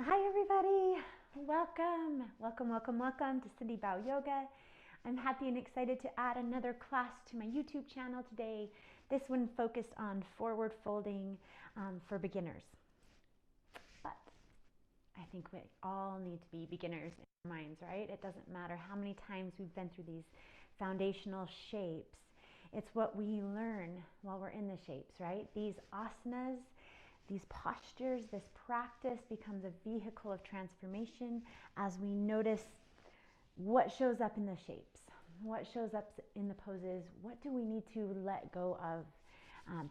Hi everybody, welcome to City Bow Yoga. I'm happy and excited to add another class to my YouTube channel today. This one focused on forward folding for beginners. But I think we all need to be beginners in our minds, right? It doesn't matter how many times we've been through these foundational shapes. It's what we learn while we're in the shapes, right? These asanas, these postures, this practice becomes a vehicle of transformation as we notice what shows up in the shapes, what shows up in the poses, what do we need to let go of.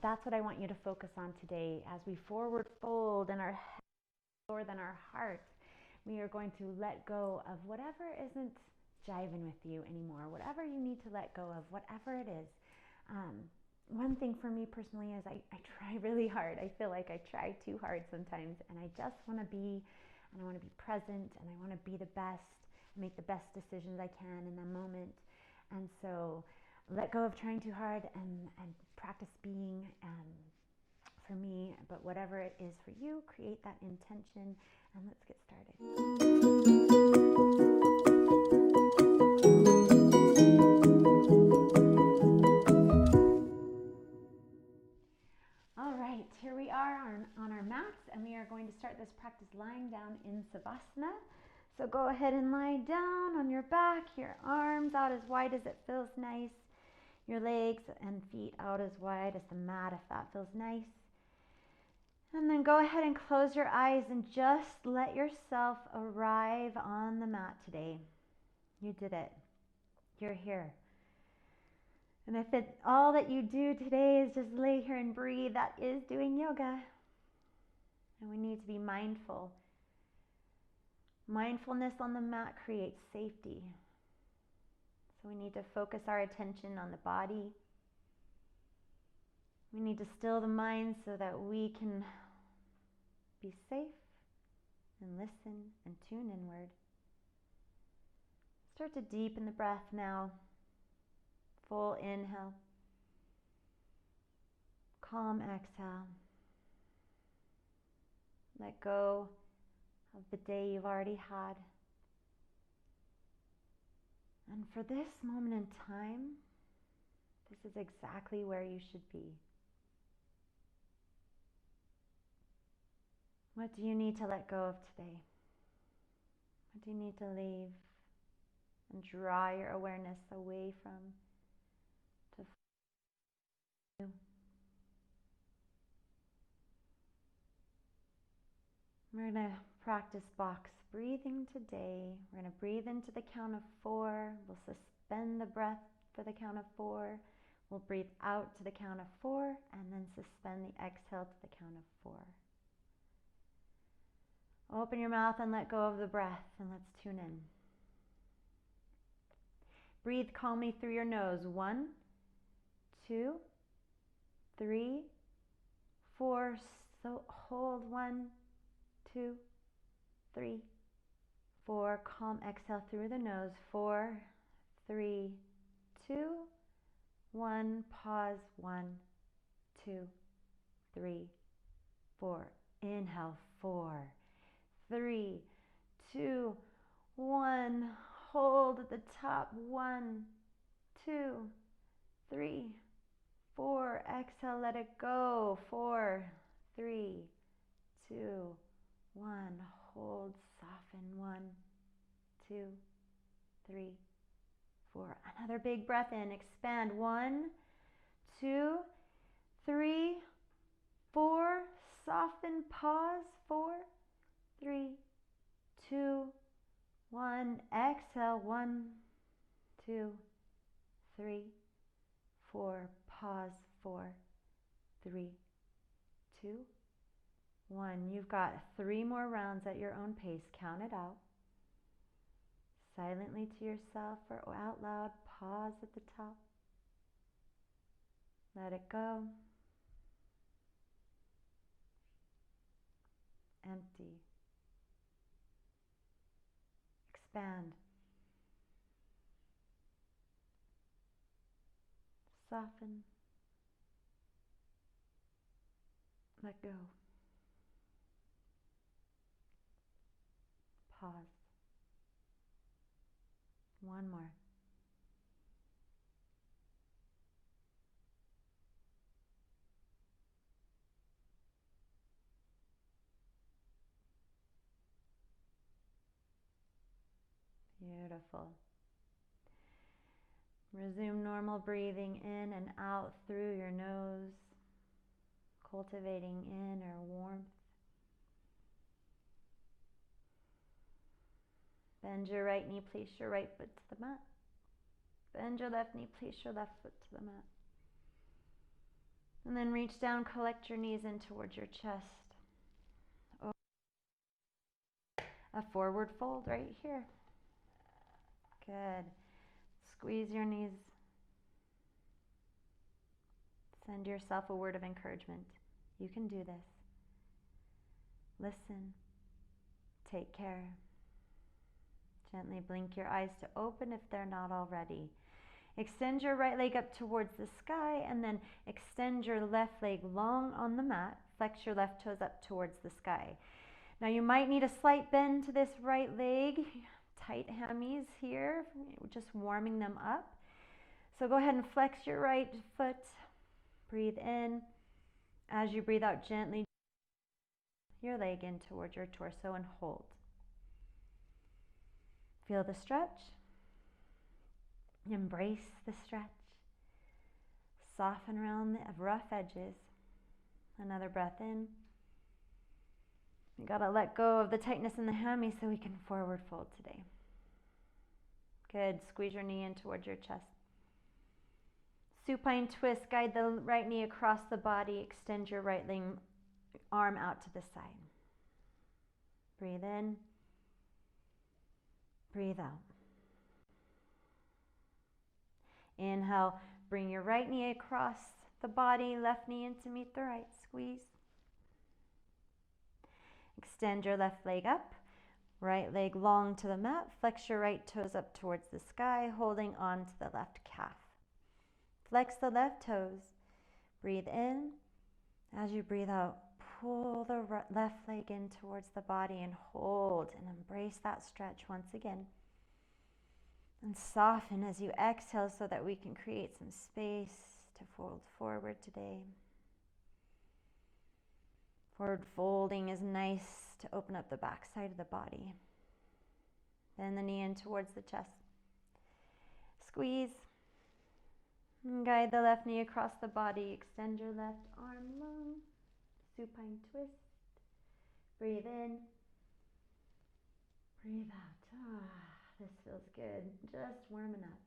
That's what I want you to focus on today. As we forward fold and our head lower than our heart, we are going to let go of whatever isn't jiving with you anymore, whatever you need to let go of, whatever it is. One thing for me personally is I try really hard. I feel like I try too hard sometimes, and I just want to be, and I want to be present, and I want to be the best, make the best decisions I can in the moment. And so let go of trying too hard and practice being for me, but whatever it is for you, create that intention, and let's get started. All right, here we are on our mats, and we are going to start this practice lying down in Savasana. So go ahead and lie down on your back, your arms out as wide as it feels nice, your legs and feet out as wide as the mat if that feels nice. And then go ahead and close your eyes and just let yourself arrive on the mat today. You did it. You're here. And if all that you do today is just lay here and breathe, that is doing yoga. And we need to be mindful. Mindfulness on the mat creates safety. So we need to focus our attention on the body. We need to still the mind so that we can be safe and listen and tune inward. Start to deepen the breath now. Full inhale. Calm exhale. Let go of the day you've already had. And for this moment in time, this is exactly where you should be. What do you need to let go of today? What do you need to leave and draw your awareness away from to you? We're going to practice box breathing today. We're going to breathe into the count of 4. We'll suspend the breath for the count of 4. We'll breathe out to the count of 4 and then suspend the exhale to the count of 4. Open your mouth and let go of the breath, and let's tune in. Breathe calmly through your nose. 1, 2, 3, 4. So hold 1, 2, 3, 4. Calm exhale through the nose. 4, 3, 2, 1. Pause. 1, 2, 3, 4. Inhale. 4, 3, 2, 1. Hold at the top. 1, 2, 3, 4. Exhale. Let it go. 4, 3, 2, 1. Hold. Soften. 1, 2, 3, 4. Another big breath in. Expand. 1, 2, 3, 4. Soften. Pause. 4, 3, 2, 1. Exhale. 1, 2, 3, 4. Pause. 4, 3, 2, 1. You've got 3 more rounds at your own pace. Count it out. Silently to yourself or out loud. Pause at the top. Let it go. Empty. Expand. Soften. Let go. Pause. One more. Beautiful. Resume normal breathing in and out through your nose, cultivating inner warmth. Bend your right knee, place your right foot to the mat. Bend your left knee, place your left foot to the mat. And then reach down, collect your knees in towards your chest. A forward fold right here. Good. Squeeze your knees. Send yourself a word of encouragement. You can do this. Listen. Take care. Gently blink your eyes to open if they're not already. Extend your right leg up towards the sky and then extend your left leg long on the mat. Flex your left toes up towards the sky. Now you might need a slight bend to this right leg. Tight hammies here, just warming them up. So go ahead and flex your right foot. Breathe in. As you breathe out, gently your leg in towards your torso and hold. Feel the stretch. Embrace the stretch. Soften around the rough edges. Another breath in. You gotta let go of the tightness in the hammy so we can forward fold today. Good. Squeeze your knee in towards your chest. Supine twist. Guide the right knee across the body. Extend your right leg, arm out to the side. Breathe in. Breathe out. Inhale. Bring your right knee across the body. Left knee in to meet the right. Squeeze. Extend your left leg up. Right leg long to the mat. Flex your right toes up towards the sky, holding on to the left calf. Flex the left toes. Breathe in. As you breathe out, pull the left leg in towards the body and hold and embrace that stretch once again. And soften as you exhale so that we can create some space to fold forward today. Forward folding is nice to open up the back side of the body. Bend the knee in towards the chest. Squeeze. And guide the left knee across the body. Extend your left arm long. Supine twist. Breathe in. Breathe out. This feels good. Just warming up.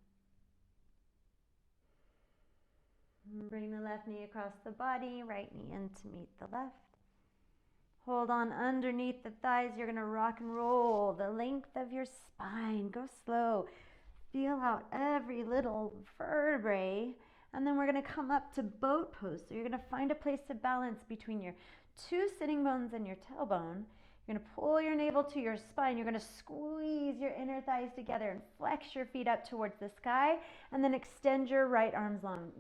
Bring the left knee across the body. Right knee in to meet the left. Hold on underneath the thighs. You're going to rock and roll the length of your spine. Go slow. Feel out every little vertebrae. And then we're going to come up to boat pose. So you're going to find a place to balance between your two sitting bones and your tailbone. You're going to pull your navel to your spine. You're going to squeeze your inner thighs together and flex your feet up towards the sky. And then extend your right arms long.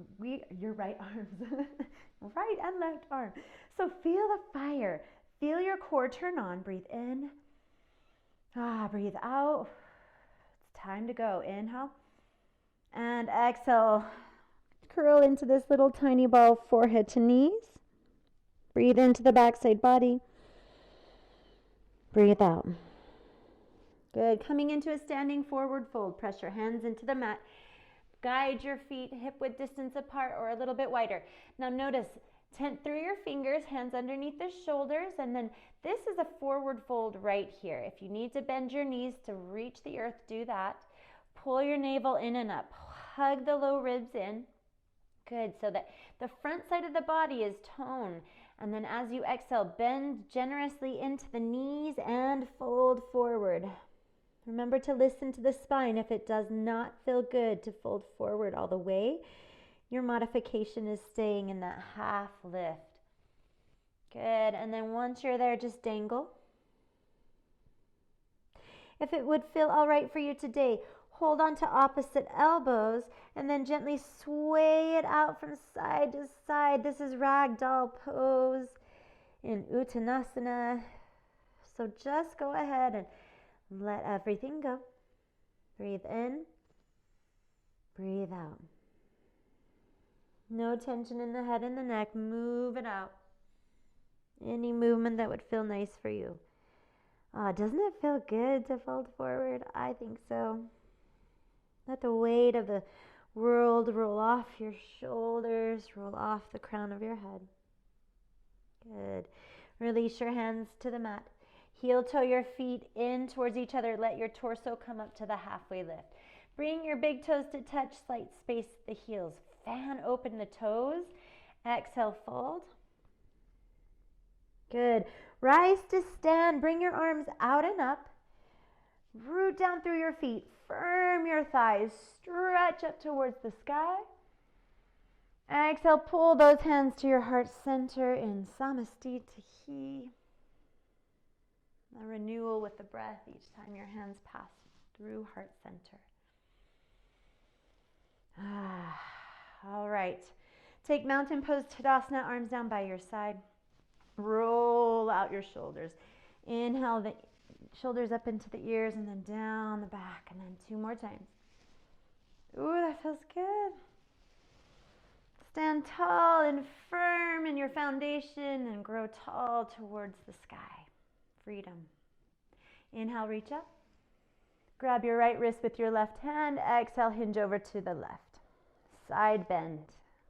Your right arms. Right and left arm. So feel the fire. Feel your core turn on. Breathe in. Breathe out. It's time to go. Inhale. And exhale. Curl into this little tiny ball, forehead to knees. Breathe into the backside body. Breathe out. Good. Coming into a standing forward fold. Press your hands into the mat. Guide your feet hip width distance apart or a little bit wider. Now notice, tent through your fingers, hands underneath the shoulders, and then this is a forward fold right here. If you need to bend your knees to reach the earth, do that. Pull your navel in and up. Hug the low ribs in. Good, so that the front side of the body is toned. And then as you exhale, bend generously into the knees and fold forward. Remember to listen to the spine. If it does not feel good to fold forward all the way, your modification is staying in that half lift. Good, and then once you're there, just dangle. If it would feel all right for you today, hold on to opposite elbows and then gently sway it out from side to side. This is ragdoll pose in Uttanasana. So just go ahead and Let everything go. Breathe in. Breathe out. No tension in the head and the neck. Move it out. Any movement that would feel nice for you. Doesn't it feel good to fold forward? I think so. Let the weight of the world roll off your shoulders, roll off the crown of your head. Good. Release your hands to the mat. Heel toe your feet in towards each other. Let your torso come up to the halfway lift. Bring your big toes to touch, slight space at the heels. Fan open the toes. Exhale, fold. Good. Rise to stand. Bring your arms out and up. Root down through your feet. Firm your thighs. Stretch up towards the sky. Exhale, pull those hands to your heart center in Namaste. A renewal with the breath each time your hands pass through heart center. All right. Take mountain pose, Tadasana, arms down by your side. Roll out your shoulders. Inhale the shoulders up into the ears and then down the back, and then 2 more times. Ooh, that feels good. Stand tall and firm in your foundation and grow tall towards the sky. Freedom. Inhale, reach up. Grab your right wrist with your left hand. Exhale, hinge over to the left. Side bend.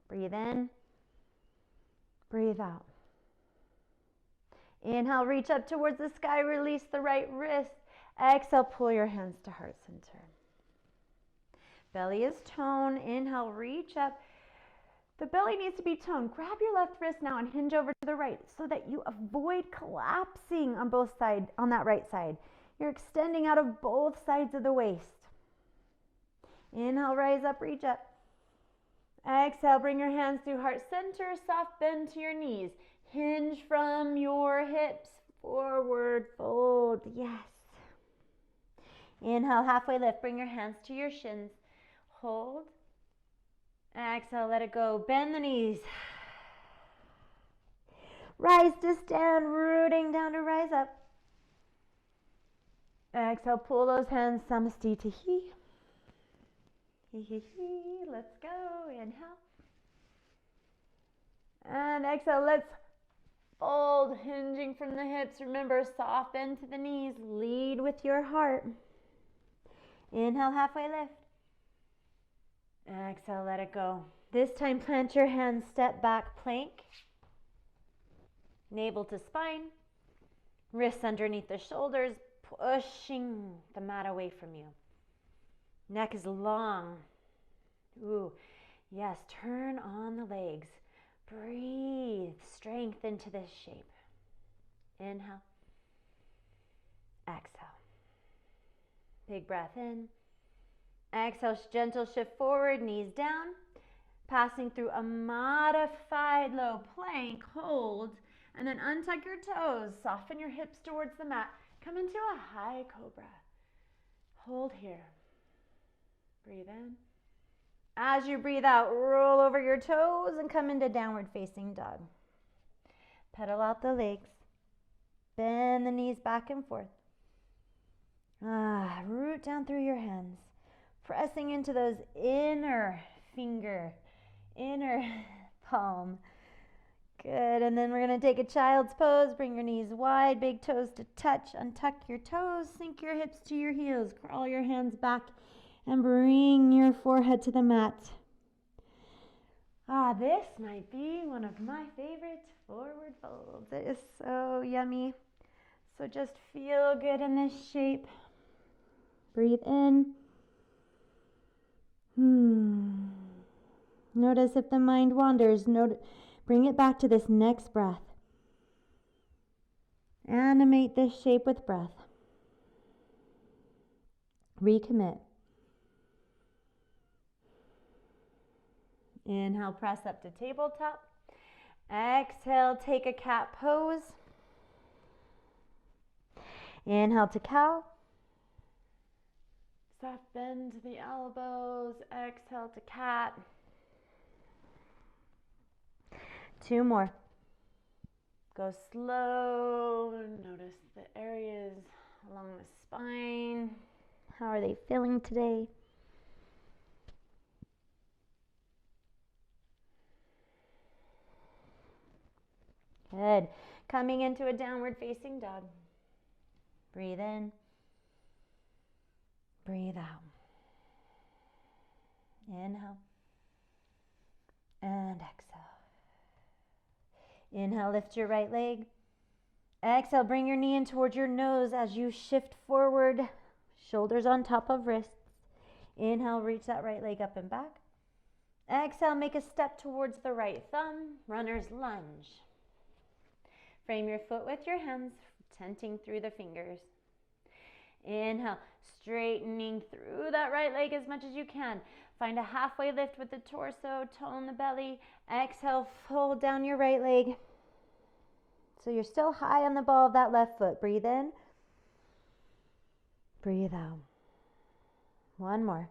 Breathe in. Breathe out. Inhale, reach up towards the sky. Release the right wrist. Exhale, pull your hands to heart center. Belly is toned. Inhale, reach up. The belly needs to be toned. Grab your left wrist now and hinge over to the right so that you avoid collapsing on both sides, on that right side. You're extending out of both sides of the waist. Inhale, rise up, reach up. Exhale, bring your hands through heart center, soft bend to your knees. Hinge from your hips, forward fold, yes. Inhale, halfway lift, bring your hands to your shins. Hold. Exhale, let it go. Bend the knees. Rise to stand, rooting down to rise up. Exhale, pull those hands, Namaste to he. Let's go. Inhale. And exhale, let's fold, hinging from the hips. Remember, soft bend to the knees. Lead with your heart. Inhale, halfway lift. Exhale, let it go. This time, plant your hands, step back, plank. Navel to spine. Wrists underneath the shoulders, pushing the mat away from you. Neck is long. Ooh, yes, turn on the legs. Breathe strength into this shape. Inhale. Exhale. Big breath in. Exhale, gentle shift forward, knees down. Passing through a modified low plank, hold, and then untuck your toes. Soften your hips towards the mat. Come into a high cobra. Hold here. Breathe in. As you breathe out, roll over your toes and come into downward facing dog. Pedal out the legs. Bend the knees back and forth. Root down through your hands. Pressing into those inner finger, inner palm. Good, and then we're going to take a child's pose. Bring your knees wide, big toes to touch. Untuck your toes, sink your hips to your heels. Crawl your hands back and bring your forehead to the mat. This might be one of my favorite forward folds. It is so yummy. So just feel good in this shape. Breathe in. Notice if the mind wanders. Bring it back to this next breath. Animate this shape with breath. Recommit. Inhale, press up to tabletop. Exhale, take a cat pose. Inhale to cow. Soft bend to the elbows. Exhale to cat. 2 more. Go slow. Notice the areas along the the spine. How are they feeling today? Good. Coming into a downward facing dog. Breathe in. Breathe out. Inhale. And exhale. Inhale, lift your right leg. Exhale, bring your knee in towards your nose as you shift forward. Shoulders on top of wrists. Inhale, reach that right leg up and back. Exhale, make a step towards the right thumb. Runner's lunge. Frame your foot with your hands, tenting through the fingers. Inhale, straightening through that right leg as much as you can. Find a halfway lift with the torso, tone the belly. Exhale, fold down your right leg. So you're still high on the ball of that left foot. Breathe in. Breathe out. One more.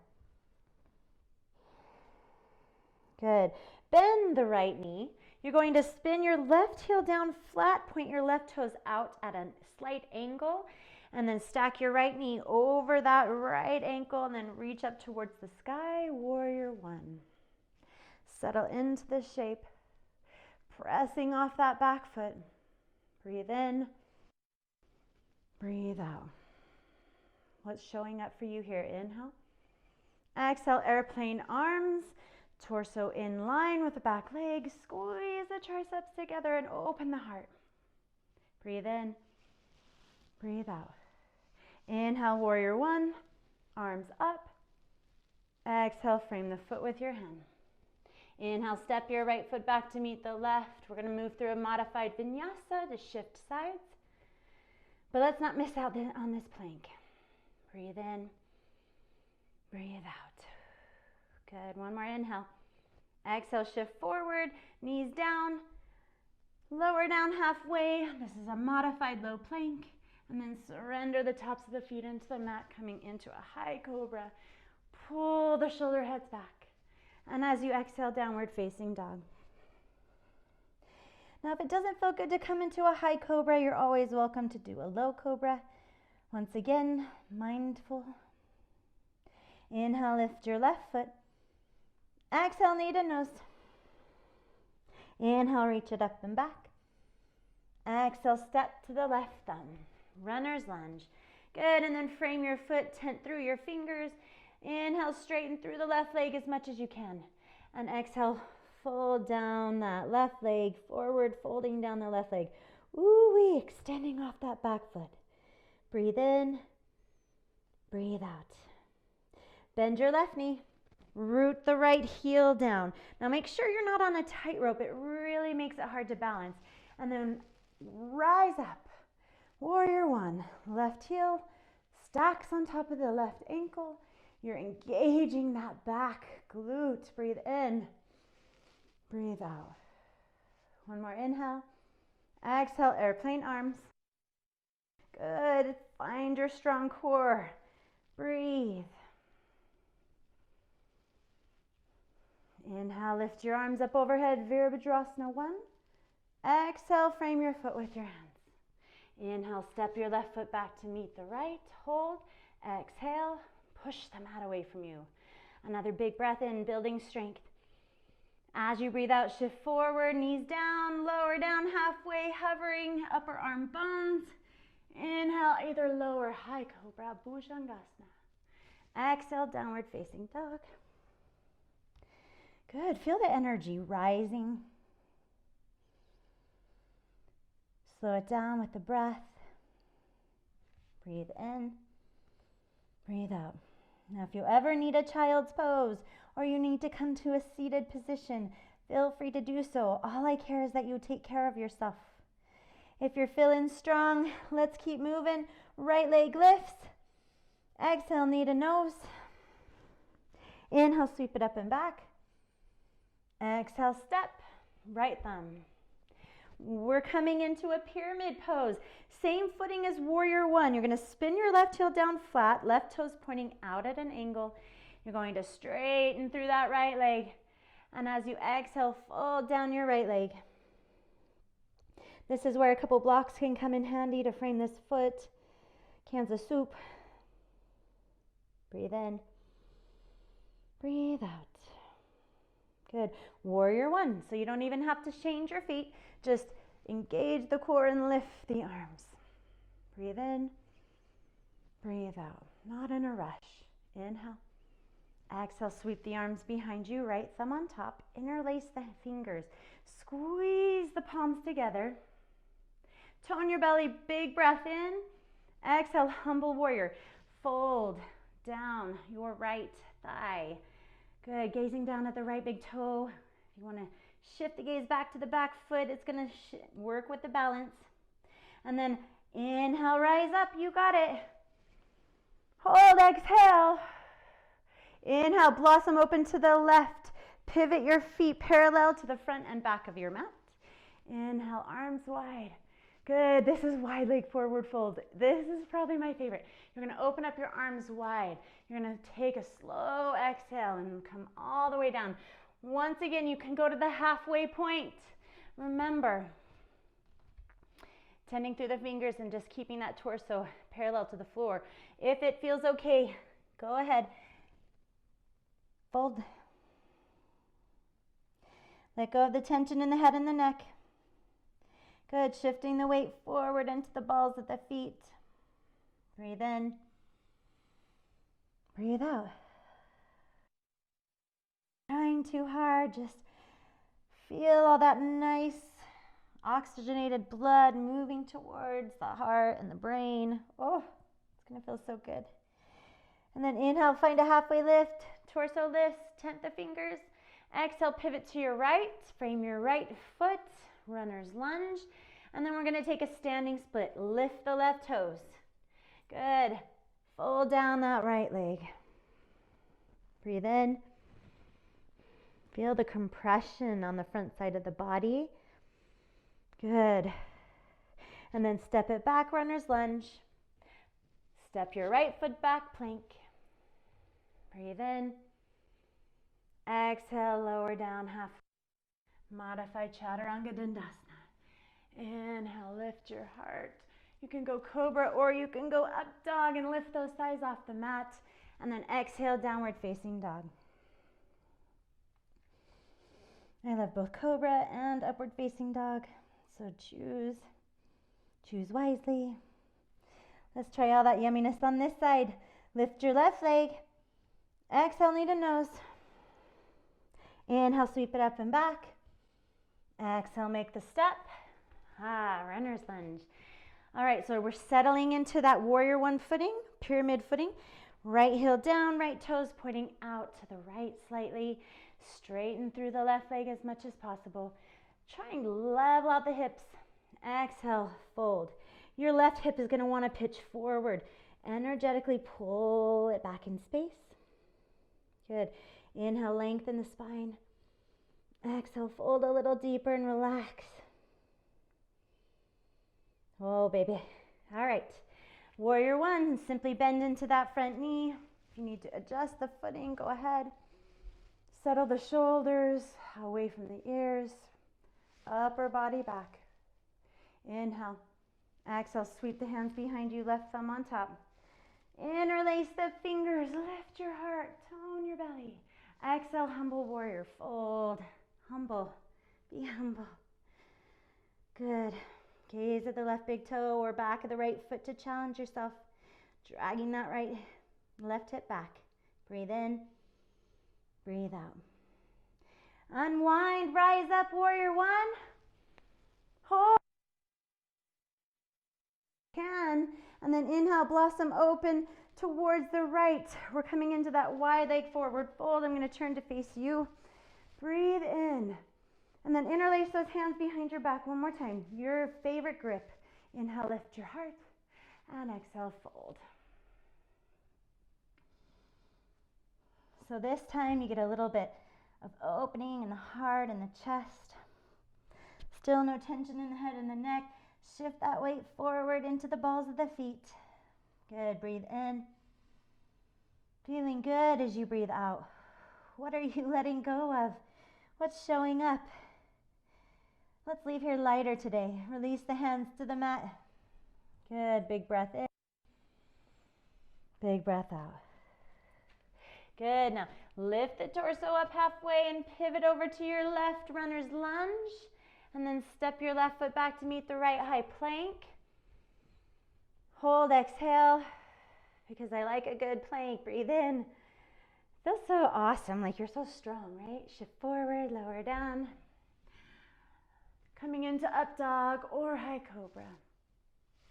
Good. Bend the right knee. You're going to spin your left heel down flat, point your left toes out at a slight angle, and then stack your right knee over that right ankle and then reach up towards the sky, warrior one. Settle into the shape, pressing off that back foot. Breathe in, breathe out. What's showing up for you here? Inhale. Exhale, airplane arms. Torso in line with the back leg. Squeeze the triceps together and open the heart. Breathe in. Breathe out. Inhale, warrior one. Arms up. Exhale, frame the foot with your hand. Inhale, step your right foot back to meet the left. We're going to move through a modified vinyasa to shift sides. But let's not miss out on this plank. Breathe in. Breathe out. Good. One more inhale. Exhale, shift forward, knees down, lower down halfway. This is a modified low plank. And then surrender the tops of the feet into the mat, coming into a high cobra. Pull the shoulder heads back. And as you exhale, downward facing dog. Now, if it doesn't feel good to come into a high cobra, you're always welcome to do a low cobra. Once again, mindful. Inhale, lift your left foot. Exhale, knee to nose. Inhale, reach it up and back. Exhale, step to the left thumb. Runner's lunge. Good, and then frame your foot, tent through your fingers. Inhale, straighten through the left leg as much as you can. And exhale, fold down that left leg, forward, folding down the left leg. Ooh-wee, extending off that back foot. Breathe in, breathe out. Bend your left knee. Root the right heel down. Now make sure you're not on a tightrope. It really makes it hard to balance. And then rise up. Warrior one. Left heel stacks on top of the left ankle. You're engaging that back glute. Breathe in. Breathe out. One more inhale. Exhale, airplane arms. Good. Find your strong core. Breathe. Inhale, lift your arms up overhead, Virabhadrasana 1. Exhale, frame your foot with your hands. Inhale, step your left foot back to meet the right. Hold. Exhale, push the mat away from you. Another big breath in, building strength. As you breathe out, shift forward, knees down, lower down halfway, hovering, upper arm bones. Inhale, either lower, high cobra, bhujangasana. Exhale, downward facing dog. Good. Feel the energy rising. Slow it down with the breath. Breathe in. Breathe out. Now, if you ever need a child's pose or you need to come to a seated position, feel free to do so. All I care is that you take care of yourself. If you're feeling strong, let's keep moving. Right leg lifts. Exhale, knee to nose. Inhale, sweep it up and back. Exhale, step, right thumb. We're coming into a pyramid pose. Same footing as warrior one. You're going to spin your left heel down flat, left toes pointing out at an angle. You're going to straighten through that right leg. And as you exhale, fold down your right leg. This is where a couple blocks can come in handy to frame this foot. cans of soup. Breathe in. Breathe out. Good. Warrior one. So you don't even have to change your feet. Just engage the core and lift the arms. Breathe in. Breathe out. Not in a rush. Inhale. Exhale, sweep the arms behind you, right thumb on top. Interlace the fingers. Squeeze the palms together. Tone your belly, big breath in. Exhale, humble warrior. Fold down your right thigh. Good, gazing down at the right big toe. If you want to shift the gaze back to the back foot, it's going to work with the balance. And then inhale, rise up, you got it. Hold, exhale. Inhale, blossom open to the left. Pivot your feet parallel to the front and back of your mat. Inhale, arms wide. Good, this is wide leg forward fold. This is probably my favorite. You're gonna open up your arms wide. You're gonna take a slow exhale and come all the way down. Once again, you can go to the halfway point. Remember, tending through the fingers and just keeping that torso parallel to the floor. If it feels okay, go ahead. Fold. Let go of the tension in the head and the neck. Good, shifting the weight forward into the balls of the feet. Breathe in. Breathe out. Trying too hard, just feel all that nice oxygenated blood moving towards the heart and the brain. Oh, it's gonna feel so good. And then inhale, find a halfway lift, torso lifts, tent the fingers. Exhale, pivot to your right, frame your right foot, runner's lunge. And then we're gonna take a standing split. Lift the left toes. Good. Fold down that right leg. Breathe in. Feel the compression on the front side of the body. Good. And then step it back, runner's lunge. Step your right foot back, plank. Breathe in. Exhale, lower down half. Modified Chaturanga Dandasana. Inhale, lift your heart. You can go cobra or you can go up dog and lift those thighs off the mat. And then exhale, downward facing dog. I love both cobra and upward facing dog. So choose wisely. Let's try all that yumminess on this side. Lift your left leg. Exhale, knee to nose. Inhale, sweep it up and back. Exhale, make the step. Runner's lunge. All right, so we're settling into that warrior one footing, pyramid footing. Right heel down, right toes pointing out to the right slightly. Straighten through the left leg as much as possible. Try and level out the hips. Exhale, fold. Your left hip is going to want to pitch forward. Energetically pull it back in space. Good. Inhale, lengthen the spine. Exhale, fold a little deeper and relax. Oh, baby. All right. Warrior one, simply bend into that front knee. If you need to adjust the footing, go ahead. Settle the shoulders away from the ears. Upper body back. Inhale. Exhale, sweep the hands behind you, left thumb on top. Interlace the fingers, lift your heart, tone your belly. Exhale, humble warrior, fold, humble, be humble. Good. Gaze at the left big toe or back of the right foot to challenge yourself. Dragging that left hip back. Breathe in, breathe out. Unwind, rise up, warrior one. Hold. Can. And then inhale, blossom open towards the right. We're coming into that wide leg forward fold. I'm going to turn to face you. Breathe in. And then interlace those hands behind your back one more time. Your favorite grip. Inhale, lift your heart. And exhale, fold. So this time you get a little bit of opening in the heart and the chest. Still no tension in the head and the neck. Shift that weight forward into the balls of the feet. Good, breathe in. Feeling good as you breathe out. What are you letting go of? What's showing up? Let's leave here lighter today. Release the hands to the mat. Good, big breath in. Big breath out. Good. Now lift the torso up halfway and pivot over to your left, runner's lunge. And then step your left foot back to meet the right, high plank. Hold, exhale, because I like a good plank. Breathe in. Feels so awesome, like you're so strong, right? Shift forward, lower down. Coming into up dog or high cobra.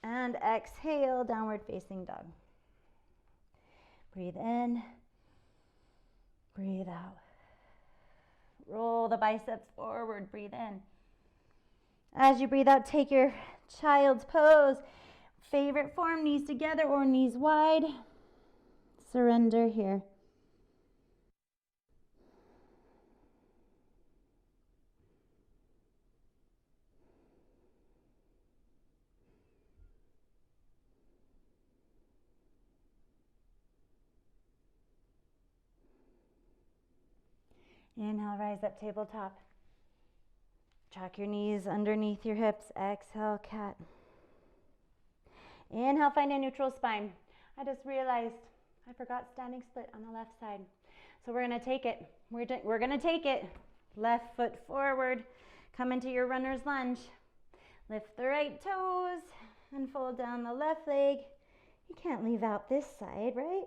And exhale, downward facing dog. Breathe in, breathe out. Roll the biceps forward, breathe in. As you breathe out, take your child's pose. Favorite form, knees together or knees wide. Surrender here. Inhale, rise up, tabletop. Tuck your knees underneath your hips. Exhale, cat. Inhale, find a neutral spine. I just realized I forgot standing split on the left side. So we're going to take it. We're going to take it. Left foot forward. Come into your runner's lunge. Lift the right toes and fold down the left leg. You can't leave out this side, right?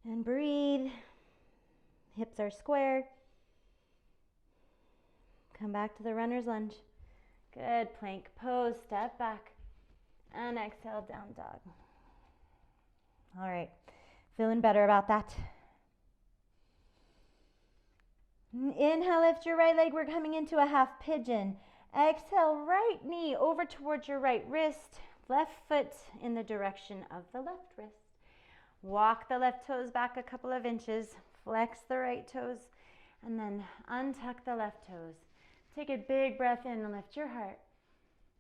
And breathe. Hips are square. Come back to the runner's lunge. Good. Plank pose. Step back. And exhale, down dog. All right. Feeling better about that. Inhale, lift your right leg. We're coming into a half pigeon. Exhale, right knee over towards your right wrist. Left foot in the direction of the left wrist. Walk the left toes back a couple of inches. Flex the right toes. And then untuck the left toes. Take a big breath in and lift your heart.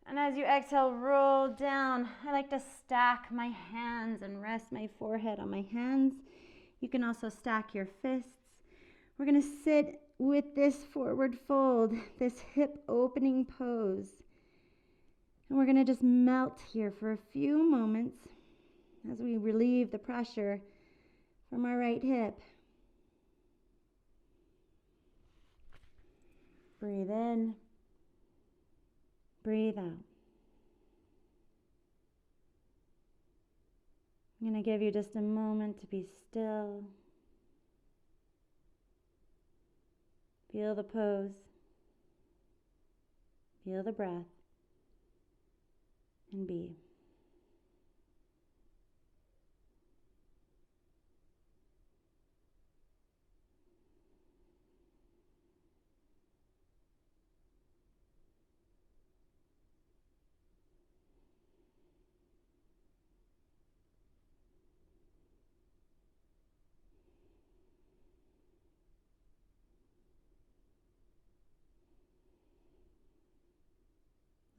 And as you exhale, roll down. I like to stack my hands and rest my forehead on my hands. You can also stack your fists. We're going to sit with this forward fold, this hip opening pose. And we're going to just melt here for a few moments as we relieve the pressure from our right hip. Breathe in. Breathe out. I'm going to give you just a moment to be still. Feel the pose. Feel the breath. And be.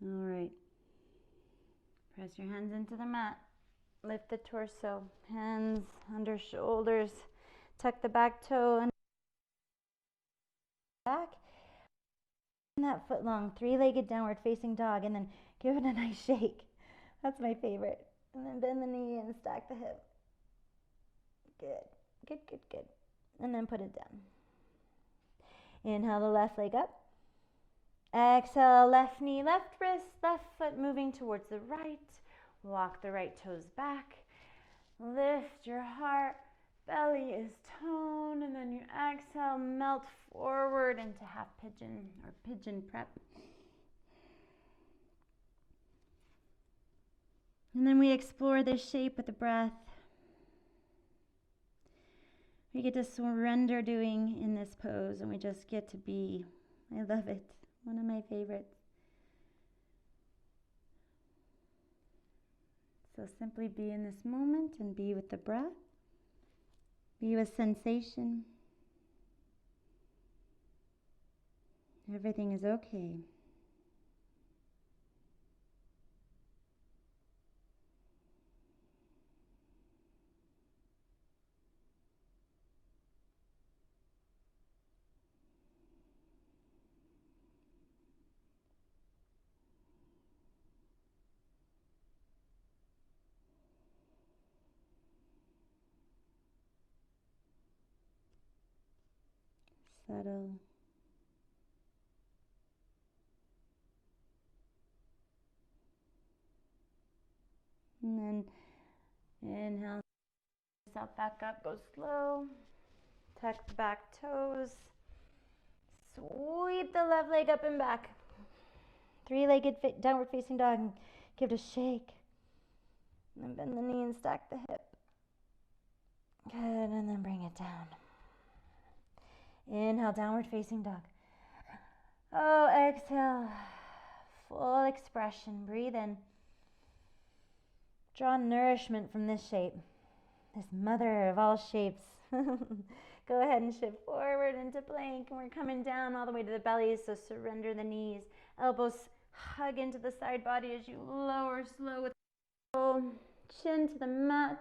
All right. Press your hands into the mat. Lift the torso. Hands under shoulders. Tuck the back toe and back. And that foot long, three-legged downward facing dog, and then give it a nice shake. That's my favorite. And then bend the knee and stack the hip. Good. Good, good, good. And then put it down. Inhale the left leg up. Exhale, left knee, left wrist, left foot moving towards the right. Walk the right toes back. Lift your heart. Belly is toned. And then you exhale, melt forward into half pigeon or pigeon prep. And then we explore this shape with the breath. We get to surrender doing in this pose, and we just get to be. I love it. One of my favorites. So simply be in this moment and be with the breath. Be with sensation. Everything is okay. settle. And then inhale yourself back up, go slow. Tuck the back toes. Sweep the left leg up and back. Three-legged downward facing dog. Give it a shake. And then bend the knee and stack the hip. Good, and then bring it down. Inhale, downward facing dog. Oh, exhale. Full expression. Breathe in. Draw nourishment from this shape. This mother of all shapes. Go ahead and shift forward into plank. And we're coming down all the way to the belly, so surrender the knees. Elbows hug into the side body as you lower slow with chin to the mat.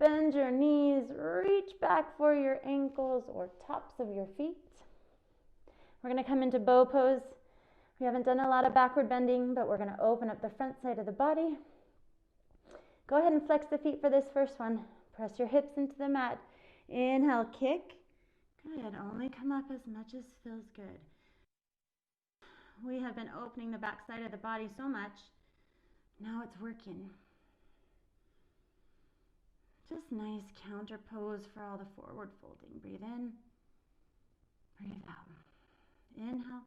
Bend your knees, reach back for your ankles or tops of your feet. We're going to come into bow pose. We haven't done a lot of backward bending, but we're going to open up the front side of the body. Go ahead and flex the feet for this first one. Press your hips into the mat. Inhale, kick. Good. Only come up as much as feels good. We have been opening the back side of the body so much. Now it's working. Just nice counter pose for all the forward folding. Breathe in. Breathe out. Inhale.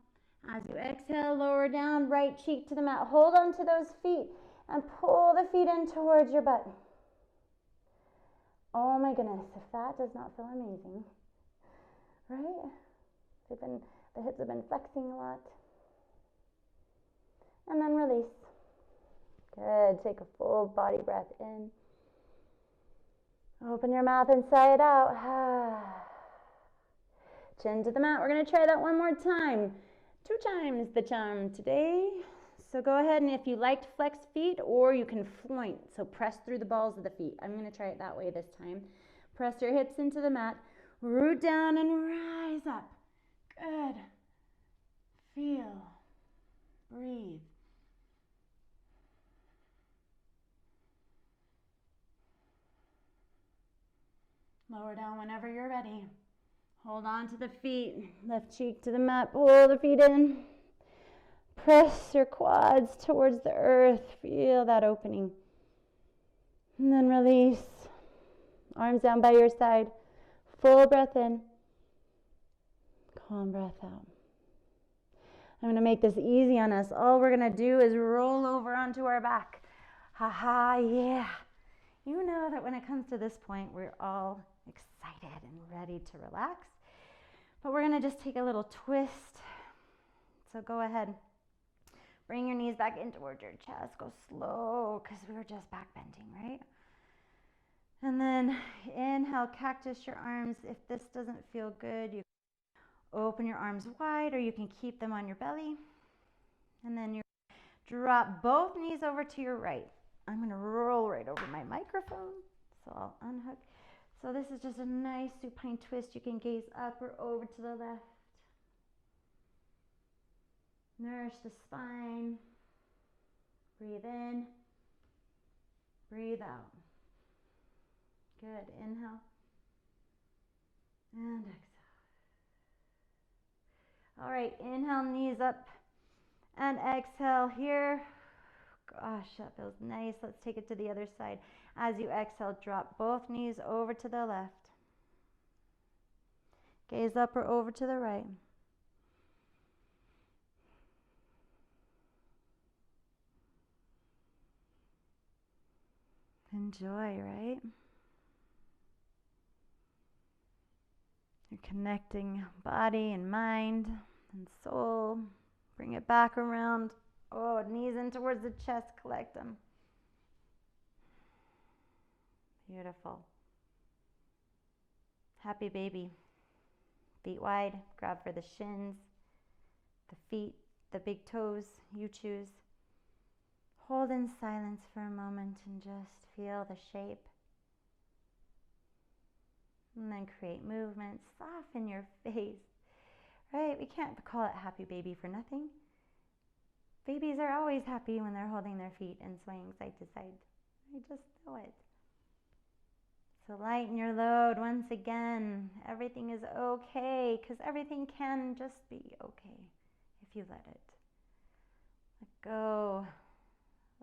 As you exhale, lower down, right cheek to the mat. Hold on to those feet and pull the feet in towards your butt. Oh my goodness, if that does not feel amazing, right? The hips have been flexing a lot. And then release. Good, take a full body breath in. Open your mouth and sigh it out. Chin to the mat. We're going to try that one more time. 2 times the charm today. So go ahead, and if you like to flex feet, or you can floint, so press through the balls of the feet. I'm going to try it that way this time. Press your hips into the mat, root down and rise up. Good. Feel. Breathe. Lower down whenever you're ready. Hold on to the feet. Left cheek to the mat. Pull the feet in. Press your quads towards the earth. Feel that opening. And then release. Arms down by your side. Full breath in. Calm breath out. I'm going to make this easy on us. All we're going to do is roll over onto our back. Yeah. You know that when it comes to this point, we're all excited and ready to relax. But we're going to just take a little twist. So go ahead. Bring your knees back in towards your chest. Go slow, because we were just back bending, right? And then inhale, cactus your arms. If this doesn't feel good, you can open your arms wide, or you can keep them on your belly. And then you drop both knees over to your right. I'm going to roll right over my microphone, so I'll unhook. So this is just a nice supine twist. You can gaze up or over to the left. Nourish the spine. Breathe in. Breathe out. Good. Inhale. And exhale. All right. Inhale, knees up. And exhale here. Gosh, that feels nice. Let's take it to the other side. As you exhale, drop both knees over to the left. Gaze up or over to the right. Enjoy, right? You're connecting body and mind and soul. Bring it back around. Oh, knees in towards the chest. Collect them. Beautiful. Happy baby. Feet wide. Grab for the shins, the feet, the big toes. You choose. Hold in silence for a moment and just feel the shape. And then create movement. Soften your face. Right? We can't call it happy baby for nothing. Babies are always happy when they're holding their feet and swaying side to side. I just know it. So lighten your load once again. Everything is okay, because everything can just be okay if you let it. Let go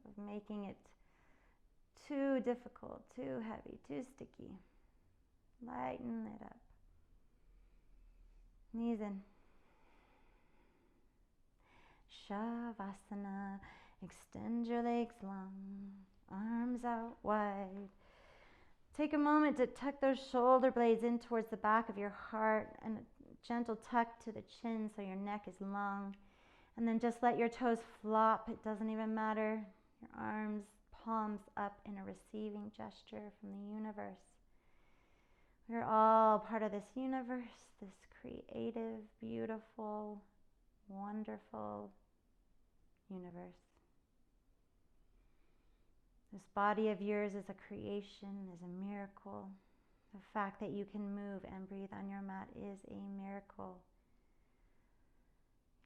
of making it too difficult, too heavy, too sticky. Lighten it up. Knees in. Shavasana. Extend your legs long, arms out wide. Take a moment to tuck those shoulder blades in towards the back of your heart, and a gentle tuck to the chin so your neck is long. And then just let your toes flop. It doesn't even matter. Your arms, palms up in a receiving gesture from the universe. We're all part of this universe, this creative, beautiful, wonderful universe. This body of yours is a creation, is a miracle. The fact that you can move and breathe on your mat is a miracle.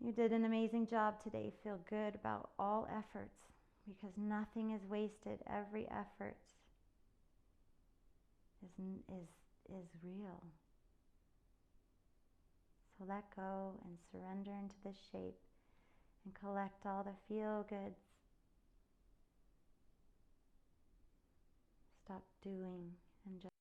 You did an amazing job today. Feel good about all efforts, because nothing is wasted. Every effort is real. So let go and surrender into this shape and collect all the feel-goods. Stop doing and just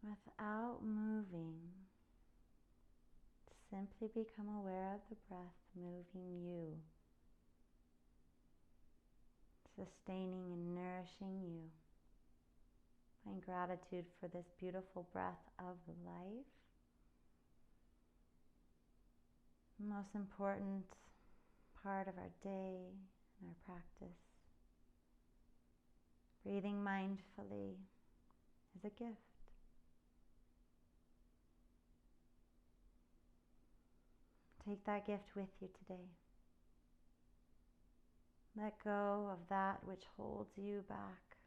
without moving, simply become aware of the breath moving you, sustaining and nourishing you. Find gratitude for this beautiful breath of life. The most important part of our day and our practice. Breathing mindfully is a gift. Take that gift with you today. Let go of that which holds you back.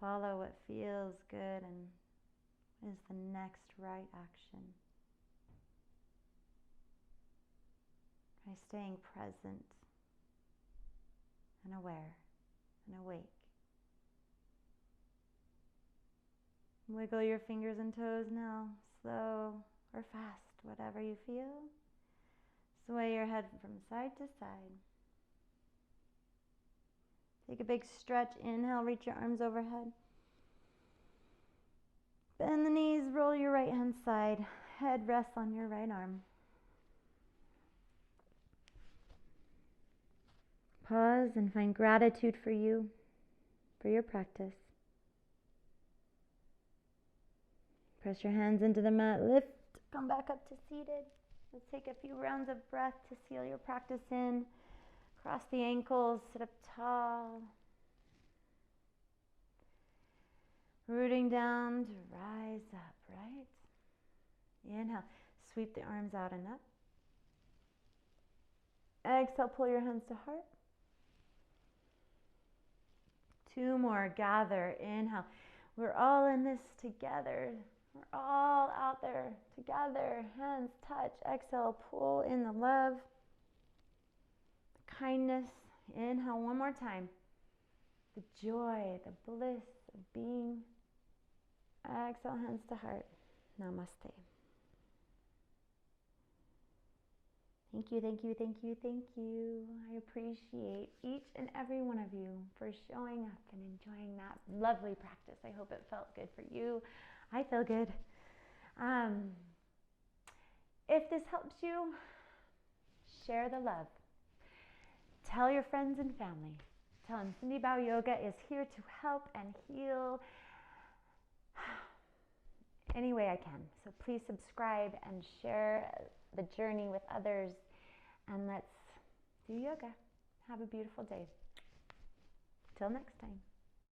Follow what feels good and is the next right action. By staying present and aware and awake. Wiggle your fingers and toes now, slow or fast, whatever you feel. Sway your head from side to side. Take a big stretch. Inhale, reach your arms overhead. Bend the knees, roll your right hand side. Head rests on your right arm. Pause and find gratitude for you, for your practice. Press your hands into the mat, lift, come back up to seated. Let's take a few rounds of breath to seal your practice in. Cross the ankles, sit up tall. Rooting down to rise up, right? Inhale, sweep the arms out and up. Exhale, pull your hands to heart. 2 more. Gather. Inhale. We're all in this together. We're all out there together. Hands touch. Exhale. Pull in the love, the kindness. Inhale one more time. The joy, the bliss of being. Exhale, hands to heart. Namaste. Thank you, thank you, thank you, thank you. I appreciate each and every one of you for showing up and enjoying that lovely practice. I hope it felt good for you. I feel good. If this helps you, share the love. Tell your friends and family. Tell them Cindy Bao Yoga is here to help and heal any way I can. So please subscribe and share the journey with others, and let's do yoga. Have a beautiful day. Till next time.